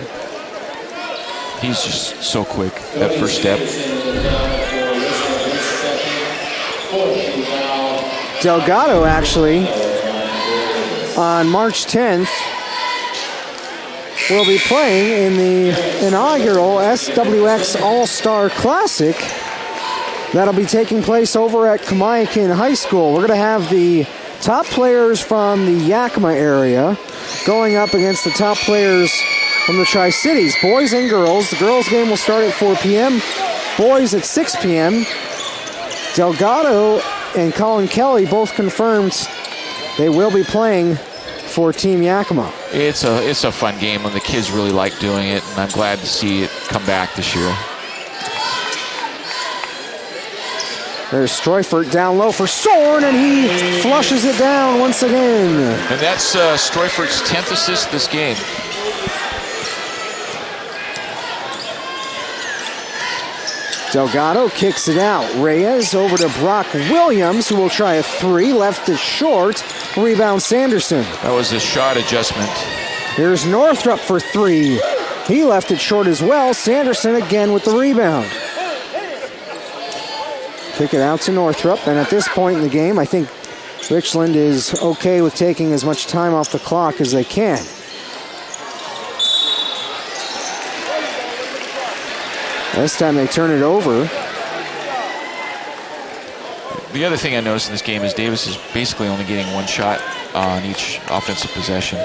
He's just so quick, that first step. Delgado actually, on March 10th, will be playing in the inaugural SWX All-Star Classic that'll be taking place over at Chiawana High School. We're going to have the top players from the Yakima area going up against the top players from the Tri-Cities, boys and girls. The girls' game will start at 4 p.m., boys at 6 p.m. Delgado and Colin Kelly both confirmed they will be playing for Team Yakima. It's a fun game, and the kids really like doing it, and I'm glad to see it come back this year. There's Streufert down low for Sorn, and he flushes it down once again. And that's Streufert's 10th assist this game. Delgado kicks it out. Reyes over to Brock Williams, who will try a three. Left it short. Rebound Sanderson. That was a shot adjustment. Here's Northrop for three. He left it short as well. Sanderson again with the rebound. Kick it out to Northrop. And at this point in the game, I think Richland is okay with taking as much time off the clock as they can. This time they turn it over. The other thing I noticed in this game is Davis is basically only getting one shot on each offensive possession.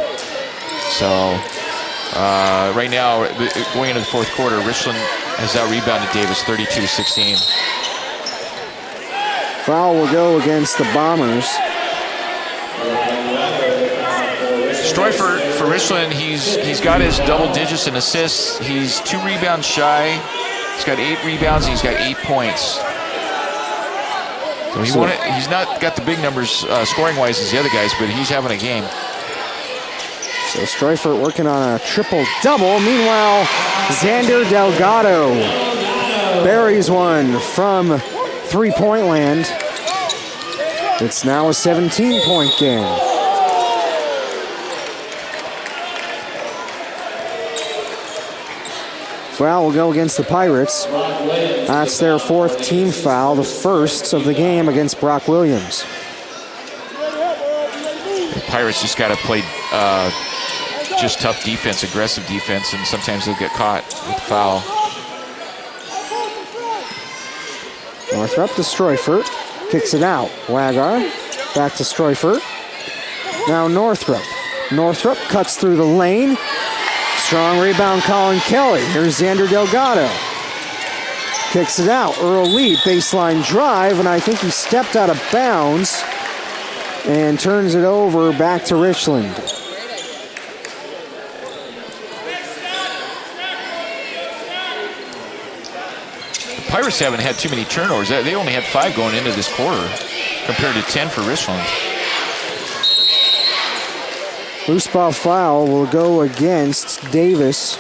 So right now, going into the fourth quarter, Richland has out-rebounded Davis 32-16. Foul will go against the Bombers. Streufert for Richland, he's got his double digits in assists. He's 2 rebounds shy. He's got 8 rebounds, and he's got 8 points. So he's not got the big numbers scoring-wise as the other guys, but he's having a game. So Streufert working on a triple-double. Meanwhile, Xander Delgado buries one from three-point land. It's now a 17-point game. Foul will go against the Pirates. That's their 4th team foul, the first of the game against Brock Williams. The Pirates just got to play just tough defense, aggressive defense, and sometimes they'll get caught with the foul. Northrop to Streufert, kicks it out. Wagar, back to Streufert. Now Northrop. Northrop cuts through the lane. Strong rebound, Colin Kelly. Here's Xander Delgado. Kicks it out. Earl Lee, baseline drive, and I think he stepped out of bounds and turns it over back to Richland. The Pirates haven't had too many turnovers. They only had 5 going into this quarter compared to 10 for Richland. Loose ball foul will go against Davis.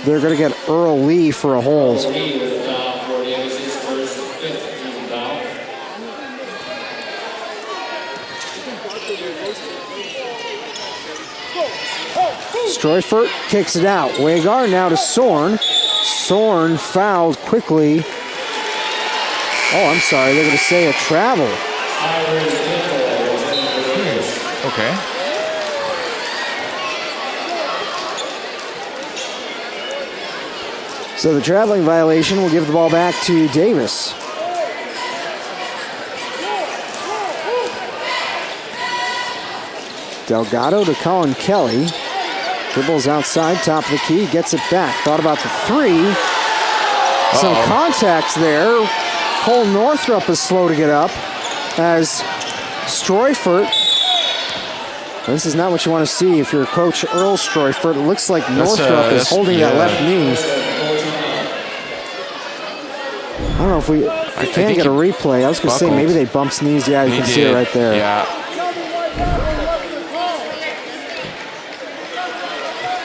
They're going to get Earl Lee for a hold. Streufert kicks it out. Wagar now to Sorn. Sorn fouled quickly. Oh, I'm sorry. They're going to say a travel. Okay. So the traveling violation will give the ball back to Davis. Delgado to Colin Kelly. Dribbles outside, top of the key, gets it back. Thought about the three. Some contact there. Cole Northrop is slow to get up as Streufert. This is not what you want to see if you're Coach Earl Streufert. It looks like Northrop is holding that left knee. I don't know if we can get a replay. I was going to say maybe they bumped knees. Yeah, you can see it right there. Yeah.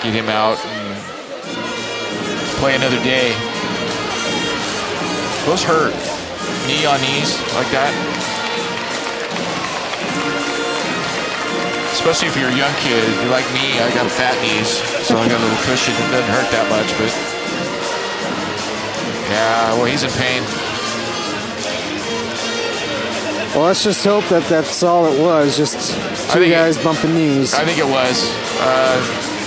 Get him out and play another day. Those hurt. knee on knees like that. Especially if you're a young kid. You're like me, I got fat knees, so I got a little cushion. It doesn't hurt that much, but yeah, well, he's in pain. Well, let's just hope that that's all it was, just two guys bumping knees. I think it was.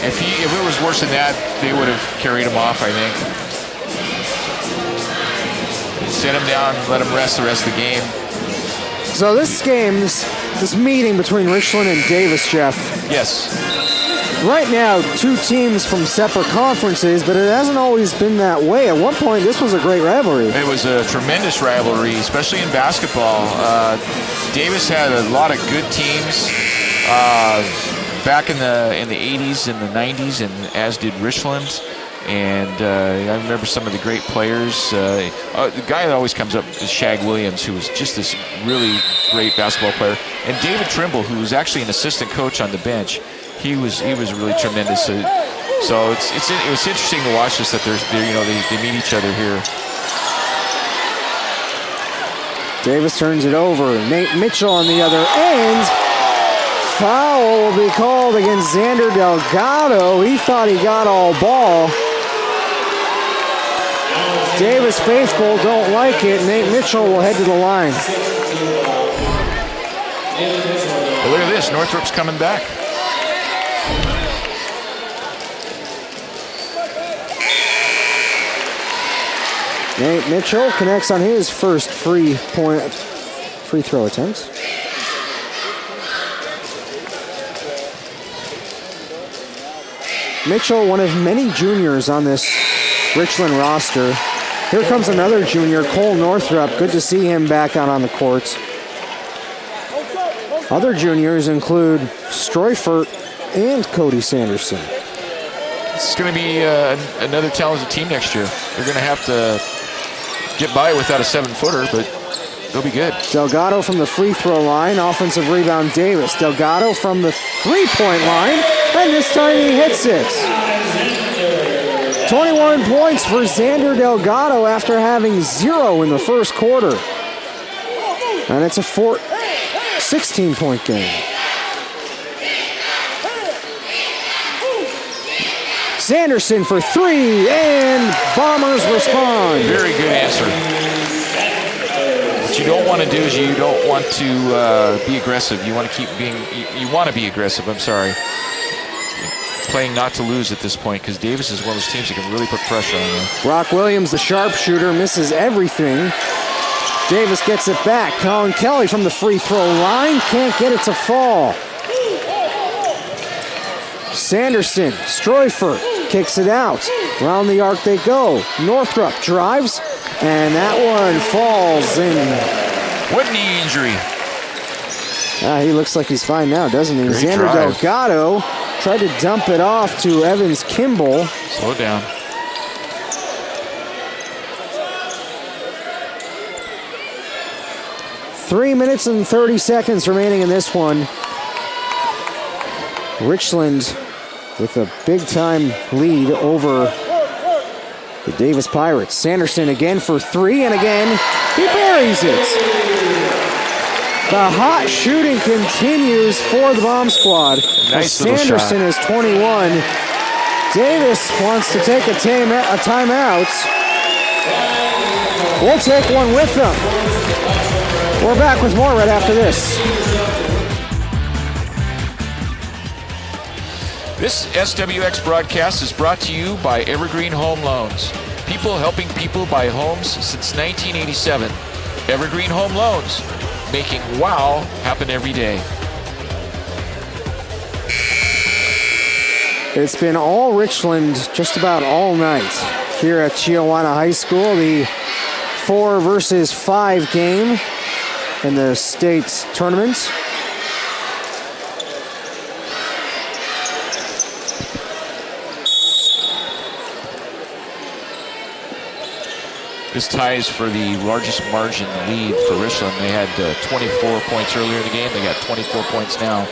If it was worse than that, they would have carried him off, I think. Sit him down, let him rest the rest of the game. So this game, this meeting between Richland and Davis, Jeff. Yes. Right now, two teams from separate conferences, but it hasn't always been that way. At one point, this was a great rivalry. It was a tremendous rivalry, especially in basketball. Davis had a lot of good teams back in the 80s and the 90s, and as did Richland. And I remember some of the great players. The guy that always comes up is Shag Williams, who was just this really great basketball player. And David Trimble, who was actually an assistant coach on the bench. He was really tremendous. So it was interesting to watch this, that they meet each other here. Davis turns it over. Nate Mitchell on the other end. Foul will be called against Xander Delgado. He thought he got all ball. Davis faithful don't like it. Nate Mitchell will head to the line. Well, look at this. Northrop's coming back. Nate Mitchell connects on his first free throw attempt. Mitchell, one of many juniors on this Richland roster. Here comes another junior, Cole Northrop. Good to see him back out on the courts. Other juniors include Streufert and Cody Sanderson. It's going to be another talented team next year. They're going to have to get by without a 7-footer, but they'll be good. Delgado from the free throw line. Offensive rebound, Davis. Delgado from the three-point line, and this time he hits it. 21 points for Xander Delgado after having 0 in the first quarter. And it's a 16-point game. Sanderson for 3, and Bombers respond. Very good answer. What you don't want to do is you don't want to be aggressive. You want to keep being, you want to be aggressive, I'm sorry. Playing not to lose at this point, because Davis is one of those teams that can really put pressure on you. Brock Williams, the sharpshooter, misses everything. Davis gets it back. Colin Kelly from the free throw line, can't get it to fall. Sanderson, Streufert kicks it out. Around the arc they go. Northrop drives, and that one falls in. What knee injury? He looks like he's fine now, doesn't he? Great Xander drive. Delgado tried to dump it off to Evans Kimball. Slow down. Three minutes and 30 seconds remaining in this one. Richland with a big-time lead over the Davis Pirates. Sanderson again for 3, and again, he buries it. The hot shooting continues for the Bomb Squad. Nice little Sanderson shot. is 21. Davis wants to take a timeout. We'll take one with them. We're back with more right after this. This SWX broadcast is brought to you by Evergreen Home Loans. People helping people buy homes since 1987. Evergreen Home Loans, making wow happen every day. It's been all Richland just about all night here at Chiawana High School. The 4 versus 5 game in the state tournament. This ties for the largest margin lead for Richland. They had 24 points earlier in the game. They got 24 points now.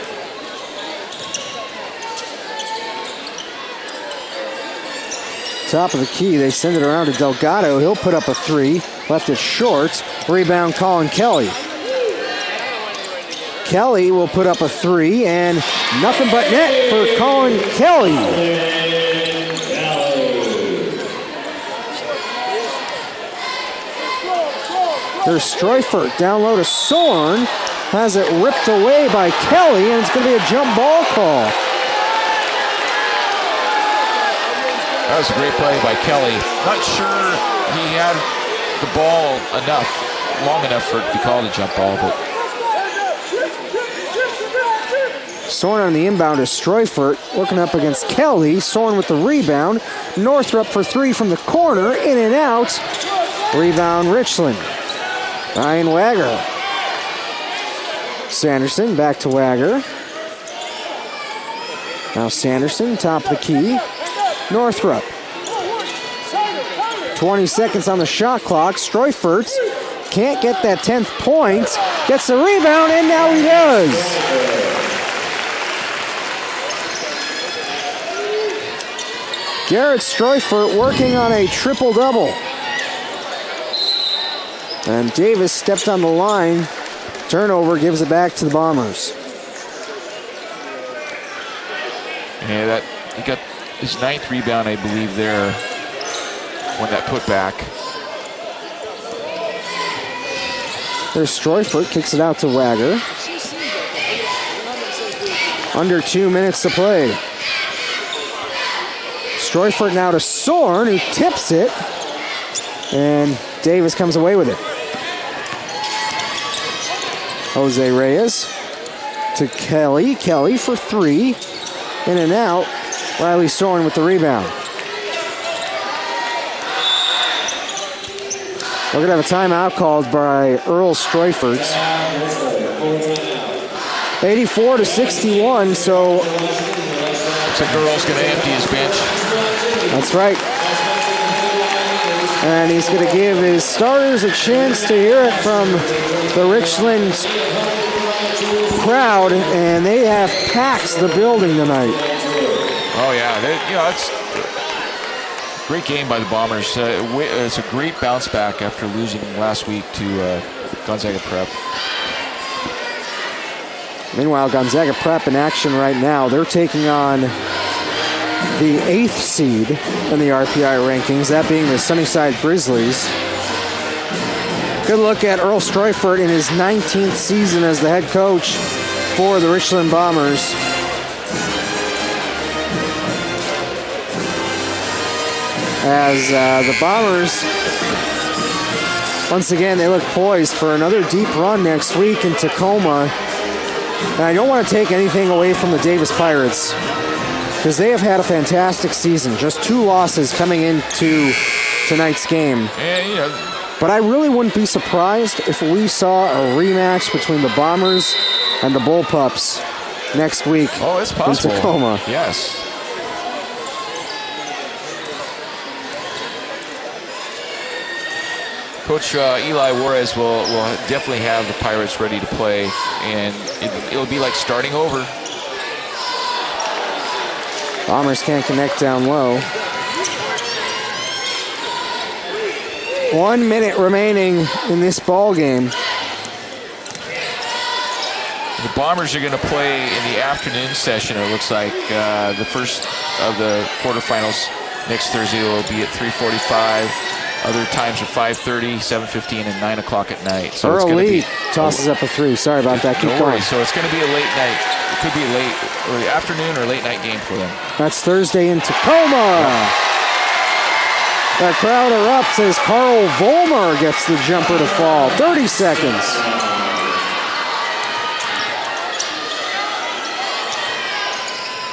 Top of the key, they send it around to Delgado. He'll put up a 3. left it short. Rebound, Colin Kelly. Kelly will put up a 3, and nothing but net for Colin Kelly. There's Streufert down low to Sorn. Has it ripped away by Kelly, and it's going to be a jump ball call. That was a great play by Kelly. Not sure he had the ball long enough for it to be called a jump ball, but Sorn on the inbound to Streufert, working up against Kelly. Sorn with the rebound. Northrop for 3 from the corner, in and out. Rebound, Richland. Ryan Wagar. Sanderson back to Wagar. Now Sanderson, top of the key. Northrop. 20 seconds on the shot clock. Streufert can't get that 10th point. Gets the rebound, and now he does. Garrett Streufert working on a triple-double. And Davis stepped on the line. Turnover, gives it back to the Bombers. Yeah, he got his 9th rebound, I believe, there when that put back. There's Streufert, kicks it out to Wagar. Under 2 minutes to play. Streufert now to Sorn, who tips it. And Davis comes away with it. Jose Reyes to Kelly. Kelly for 3. In and out. Riley Sorn with the rebound. We're going to have a timeout called by Earl Streufert. 84-61, so... Looks like Earl's going to empty his bench. That's right. And he's going to give his starters a chance to hear it from the Richland crowd, and they have packed the building tonight. Oh, yeah. It's a great game by the Bombers. It's a great bounce back after losing last week to Gonzaga Prep. Meanwhile, Gonzaga Prep in action right now. They're taking on the 8th seed in the RPI rankings, that being the Sunnyside Grizzlies. Good look at Earl Streufert in his 19th season as the head coach for the Richland Bombers. As the Bombers, once again, they look poised for another deep run next week in Tacoma. And I don't want to take anything away from the Davis Pirates, because they have had a fantastic season. Just 2 losses coming into tonight's game. But I really wouldn't be surprised if we saw a rematch between the Bombers and the Bullpups next week. Oh, it's possible. In Tacoma. Yes. Coach Eli Juarez will definitely have the Pirates ready to play, and it'll be like starting over. Bombers can't connect down low. 1 minute remaining in this ball game. The Bombers are going to play in the afternoon session. It looks like the first of the quarterfinals next Thursday will be at 3:45. Other times are 5:30, 7:15, and 9 o'clock at night. So Earl Lee tosses up a 3. Sorry about that. Keep going. So it's going to be a late night. It could be a late or afternoon or late night game for them. That's Thursday in Tacoma. The crowd erupts as Carl Volmer gets the jumper to fall. 30 seconds.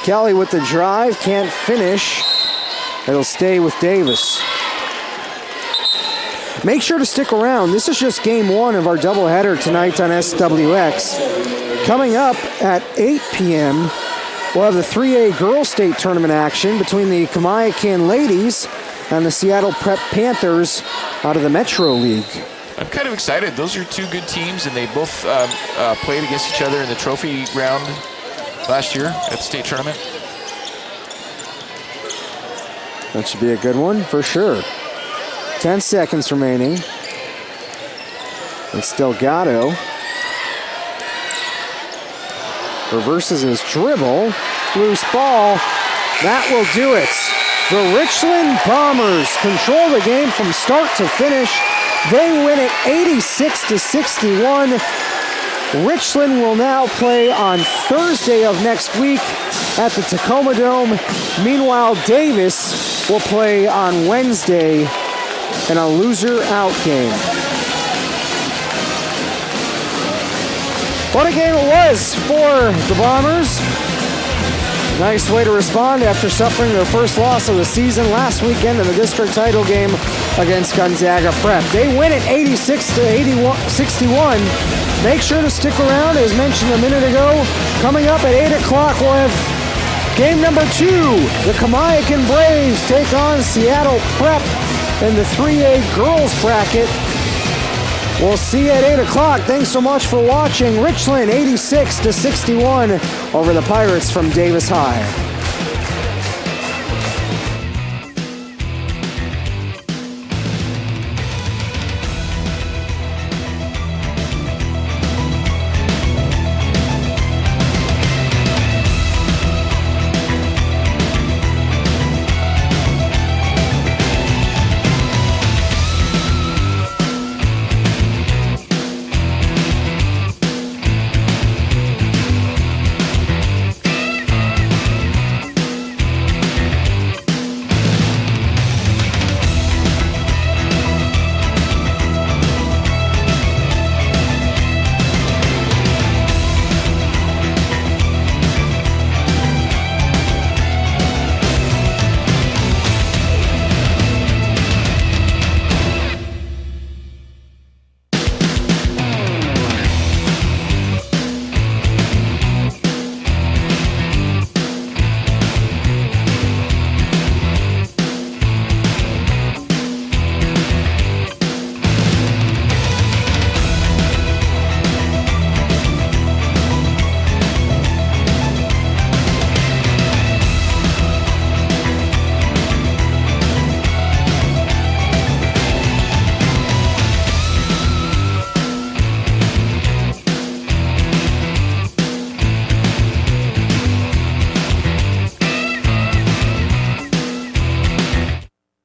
Kelly with the drive, can't finish. It'll stay with Davis. Make sure to stick around. This is just game 1 of our doubleheader tonight on SWX. Coming up at 8 p.m., we'll have the 3A Girls State Tournament action between the Kamiakin Ladies and the Seattle Prep Panthers out of the Metro League. I'm kind of excited. Those are 2 good teams, and they both played against each other in the trophy round last year at the state tournament. That should be a good one for sure. 10 seconds remaining. It's Delgado. Reverses his dribble. Loose ball. That will do it. The Richland Bombers control the game from start to finish. They win it 86-61. Richland will now play on Thursday of next week at the Tacoma Dome. Meanwhile, Davis will play on Wednesday in a loser-out game. What a game it was for the Bombers. Nice way to respond after suffering their first loss of the season last weekend in the district title game against Gonzaga Prep. They win it 86-61. Make sure to stick around, as mentioned a minute ago. Coming up at 8 o'clock, we'll have game number 2. The Kamiakin Braves take on Seattle Prep in the 3A girls bracket. We'll see you at 8 o'clock. Thanks so much for watching. Richland 86-61 over the Pirates from Davis High.